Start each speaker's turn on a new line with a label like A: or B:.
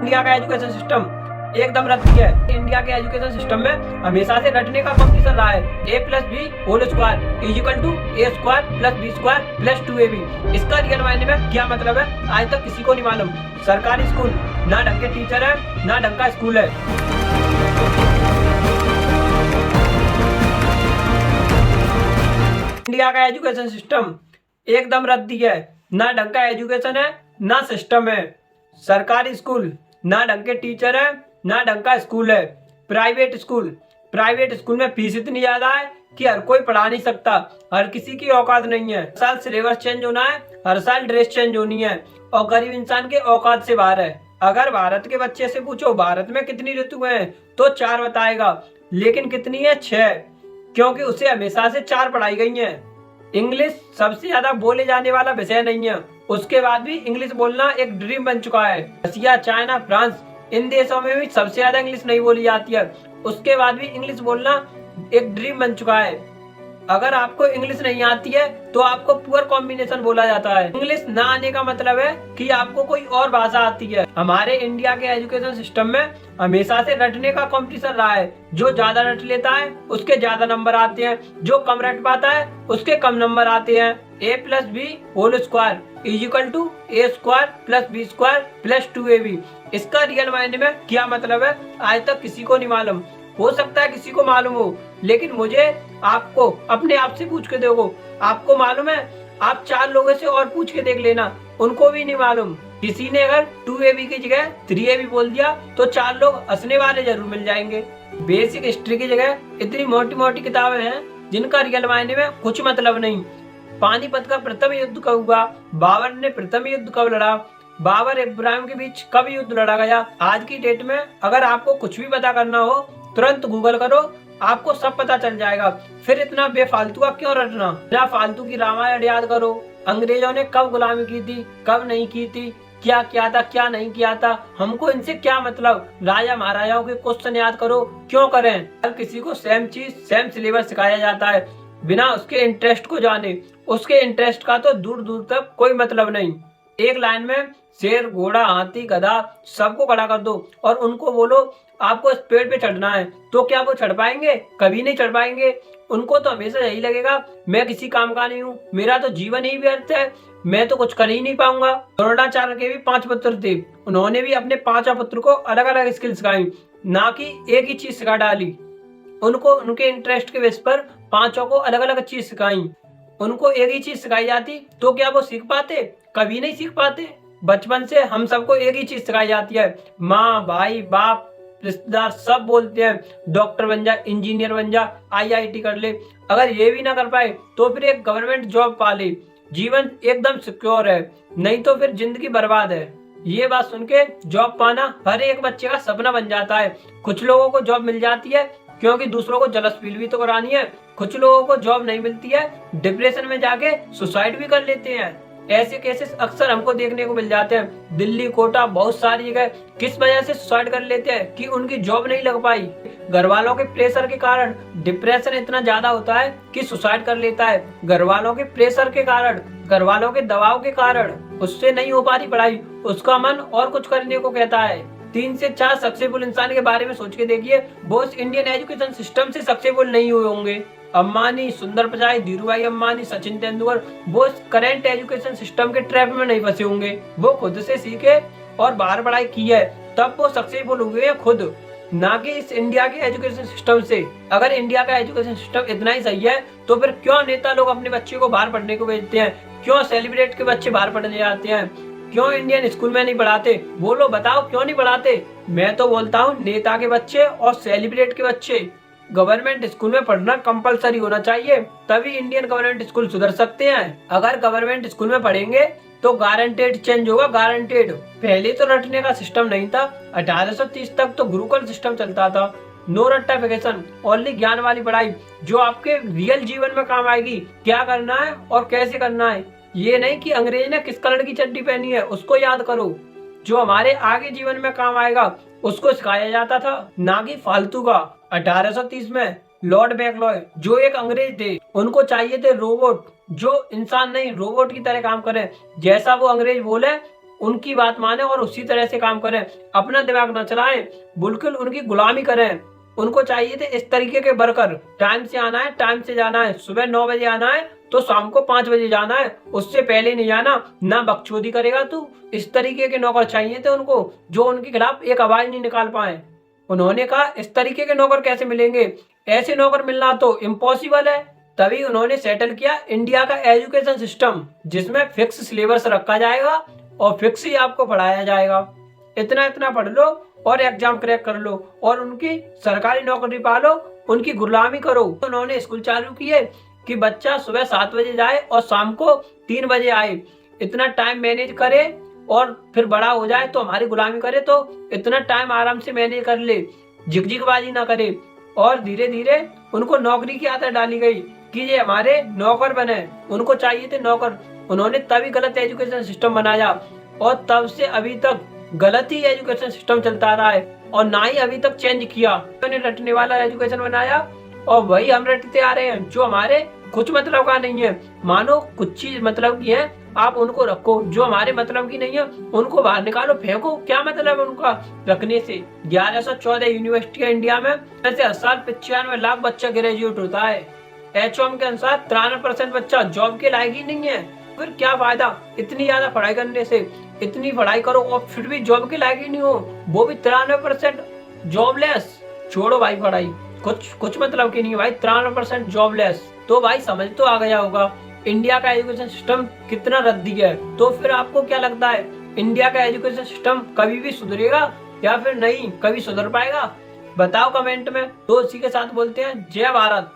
A: India का education system एकदम रद्द है। इंडिया के एजुकेशन सिस्टम में हमेशा से रटने का कंपटीशन रहा है। A plus b whole square is equal to a square plus b square plus 2ab। इसका रियल मायने में क्या मतलब है आज तक किसी को नहीं मालूम। सरकारी स्कूल ना ढंग के टीचर है ना ढंग का स्कूल है। इंडिया का एजुकेशन सिस्टम एकदम रद्दी है। ना ढंग का एजुकेशन है ना सिस्टम है। सरकारी स्कूल ना ढंग के टीचर है ना ढंग का स्कूल है। प्राइवेट स्कूल में फीस इतनी ज्यादा है कि हर कोई पढ़ा नहीं सकता। हर किसी की औकात नहीं है। हर साल सिलेबस चेंज होना है, हर साल ड्रेस चेंज होनी है और गरीब इंसान के औकात से बाहर है। अगर भारत के बच्चे से पूछो भारत में कितनी ऋतुएं हैं तो 4 बताएगा, लेकिन कितनी है 6, क्योंकि उसे हमेशा से 4 पढ़ाई गई है। इंग्लिश सबसे ज्यादा बोले जाने वाला विषय नहीं है, उसके बाद भी इंग्लिश बोलना एक ड्रीम बन चुका है। रसिया, चाइना, फ्रांस इन देशों में भी सबसे ज्यादा इंग्लिश नहीं बोली जाती है, उसके बाद भी इंग्लिश बोलना एक ड्रीम बन चुका है। अगर आपको इंग्लिश नहीं आती है तो आपको पुअर कॉम्बिनेशन बोला जाता है। इंग्लिश ना आने का मतलब है कि आपको कोई और भाषा आती है। हमारे इंडिया के एजुकेशन सिस्टम में हमेशा से रटने का कंपटीशन रहा है। जो ज्यादा रट लेता है उसके ज्यादा नंबर आते हैं, जो कम रट पाता है उसके कम नंबर आते हैं। A plus b whole square is equal to a square plus b square plus 2ab। इसका रियल मायने में क्या मतलब है आज तक किसी को नहीं मालूम। हो सकता है किसी को मालूम हो, लेकिन मुझे आपको अपने आप से पूछ के देखो। आपको मालूम है? आप 4 लोगों से और पूछ के देख लेना, उनको भी नहीं मालूम। किसी ने अगर 2ab की जगह 3ab बोल दिया तो 4 लोग हंसने वाले जरूर मिल जाएंगे। बेसिक हिस्ट्री की जगह इतनी मोटी मोटी किताबें हैं जिनका रियल मायने में कुछ मतलब नहीं। पानीपत का प्रथम युद्ध कब हुआ? बाबर ने प्रथम युद्ध कब लड़ा? बाबर इब्राहिम के बीच कब युद्ध लड़ा गया? आज की डेट में अगर आपको कुछ भी पता करना हो तुरंत गूगल करो, आपको सब पता चल जाएगा। फिर इतना बेफालतू का क्यों रटना? बिना फालतू की रामायण याद करो। अंग्रेजों ने कब गुलामी की थी, कब नहीं की थी, क्या किया था क्या नहीं किया था, हमको इनसे क्या मतलब। राजा महाराजाओं के क्वेश्चन याद करो। क्यों करें? हर किसी को सेम चीज सेम सिलेबस सिखाया जाता है बिना उसके इंटरेस्ट को जाने। उसके इंटरेस्ट का तो दूर दूर तक कोई मतलब नहीं। एक लाइन में शेर, घोड़ा, हाथी, गधा सबको खड़ा कर दो और उनको बोलो आपको इस पेड़ पे चढ़ना है, तो क्या वो चढ़ पाएंगे? कभी नहीं चढ़ पाएंगे। उनको तो हमेशा यही लगेगा मैं किसी काम का नहीं हूँ, मेरा तो जीवन ही व्यर्थ है, मैं तो कुछ कर ही नहीं पाऊंगा। द्रोणाचार्य के भी 5 पुत्र थे, उन्होंने भी अपने 5 पुत्र को अलग अलग स्किल सिखाई, ना कि एक ही चीज सिखा डाली। उनको उनके इंटरेस्ट के बेस पर 5 को अलग अलग चीज सिखाई। उनको एक ही चीज सिखाई जाती तो क्या वो सीख पाते? कभी नहीं सीख पाते। बचपन से हम सबको एक ही चीज सिखाई जाती है, माँ, भाई, बाप, रिश्तेदार सब बोलते हैं डॉक्टर बन जा, इंजीनियर बन जा, IIT कर ले। अगर ये भी ना कर पाए तो फिर एक गवर्नमेंट जॉब पा ले, जीवन एकदम सिक्योर है, नहीं तो फिर जिंदगी बर्बाद है। ये बात सुन के जॉब पाना हर एक बच्चे का सपना बन जाता है। कुछ लोगों को जॉब मिल जाती है क्योंकि दूसरों को जलस फील भी तो करानी है। कुछ लोगों को जॉब नहीं मिलती है, डिप्रेशन में जाके सुसाइड भी कर लेते हैं। ऐसे केसेस अक्सर हमको देखने को मिल जाते हैं। दिल्ली, कोटा, बहुत सारी जगह किस वजह से सुसाइड कर लेते हैं कि उनकी जॉब नहीं लग पाई। घर वालों के प्रेशर के कारण डिप्रेशन इतना ज्यादा होता है कि सुसाइड कर लेता है। घर वालों के प्रेशर के कारण, घर वालों के दबाव के कारण उससे नहीं हो पा रही पढ़ाई, उसका मन और कुछ करने को कहता है। 3 से 4 सक्सेसफुल इंसान के बारे में सोच के देखिए, वो इस इंडियन एजुकेशन सिस्टम से सक्सेसफुल नहीं हुए होंगे। अंबानी, सुंदर पिचाई, धीरूभाई अंबानी, सचिन तेंदुलकर, वो इस करंट एजुकेशन सिस्टम के ट्रैप में नहीं फंसे होंगे। वो खुद से सीखे और बाहर पढ़ाई की है, तब वो सक्सेसफुल हुए हैं खुद, ना कि इस इंडिया के एजुकेशन सिस्टम से। अगर इंडिया का एजुकेशन सिस्टम इतना ही सही है तो फिर क्यों नेता लोग अपने बच्चे को बाहर पढ़ने को भेजते हैं? क्यों सेलिब्रिटी के बच्चे बाहर पढ़ने जाते हैं? क्यों इंडियन स्कूल में नहीं पढ़ाते? बोलो, बताओ क्यों नहीं पढ़ाते? मैं तो बोलता हूँ नेता के बच्चे और सेलिब्रिटी के बच्चे गवर्नमेंट स्कूल में पढ़ना कंपलसरी होना चाहिए, तभी इंडियन गवर्नमेंट स्कूल सुधर सकते हैं। अगर गवर्नमेंट स्कूल में पढ़ेंगे तो गारंटेड चेंज होगा, गारंटेड। पहले तो रटने का सिस्टम नहीं था। 1830 तक तो गुरुकुल सिस्टम चलता था। नो रट्टाफिकेशन, ओनली ज्ञान वाली पढ़ाई जो आपके रियल जीवन में काम आएगी। क्या करना है और कैसे करना है, ये नहीं कि अंग्रेज ने किस कलर की चड्डी पहनी है उसको याद करो। जो हमारे आगे जीवन में काम आएगा उसको सिखाया जाता था, ना कि फालतू का। 1830 में लॉर्ड मैकलॉय जो एक अंग्रेज थे, उनको चाहिए थे रोबोट जो इंसान नहीं रोबोट की तरह काम करे। जैसा वो अंग्रेज बोले उनकी बात माने और उसी तरह से काम करें, अपना दिमाग न चलाएं, बिल्कुल उनकी गुलामी करें। उनको चाहिए थे इस तरीके के वर्कर, टाइम से आना है, टाइम से जाना है, सुबह 9 बजे आना है तो शाम को 5 बजे जाना है, उससे पहले नहीं जाना, ना बकचोदी करेगा तू। इस तरीके के नौकर चाहिए थे उनको, जो उनके खिलाफ एक आवाज नहीं निकाल पाए। उन्होंने कहा इस तरीके के नौकर कैसे मिलेंगे, ऐसे नौकर मिलना तो इम्पॉसिबल है। तभी उन्होंने सेटल किया इंडिया का एजुकेशन सिस्टम, जिसमें फिक्स सिलेबस रखा जाएगा और फिक्स ही आपको पढ़ाया जाएगा। इतना इतना पढ़ लो और एग्जाम क्रैक कर लो और उनकी सरकारी नौकरी पालो, उनकी गुलामी करो। उन्होंने स्कूल चालू किए कि बच्चा सुबह 7 बजे जाए और शाम को 3 बजे आए, इतना टाइम मैनेज करे और फिर बड़ा हो जाए तो हमारी गुलामी करे, तो इतना टाइम आराम से मैनेज कर ले, झिकझिकबाजी ना करे। और धीरे धीरे उनको नौकरी की आदत डाली गई कि ये हमारे नौकर बने, उनको चाहिए थे नौकर। उन्होंने तभी गलत एजुकेशन सिस्टम बनाया और तब से अभी तक गलत ही एजुकेशन सिस्टम चलता रहा है और ना ही अभी तक चेंज किया। उन्होंने रटने वाला एजुकेशन बनाया और वही हम रटते आ रहे हैं, जो हमारे कुछ मतलब का नहीं है। मानो कुछ चीज मतलब की है, आप उनको रखो, जो हमारे मतलब की नहीं है उनको बाहर निकालो, फेंको। क्या मतलब है उनका रखने से? 1114 यूनिवर्सिटी है इंडिया में, ऐसे हर साल 95 लाख बच्चा ग्रेजुएट होता है। एचओएम के अनुसार 93% बच्चा जॉब के लायक ही नहीं है। फिर क्या फायदा इतनी ज्यादा पढ़ाई करने से? इतनी पढ़ाई करो और फिर भी जॉब के लायक ही नहीं हो, वो भी 93% जॉबलेस। छोड़ो भाई पढ़ाई, कुछ मतलब की नहीं है भाई, 93% जॉबलेस। तो भाई समझ तो आ गया होगा इंडिया का एजुकेशन सिस्टम कितना रद्दी है। तो फिर आपको क्या लगता है, इंडिया का एजुकेशन सिस्टम कभी भी सुधरेगा या फिर नहीं कभी सुधर पाएगा? बताओ कमेंट में। तो इसी के साथ बोलते हैं जय भारत।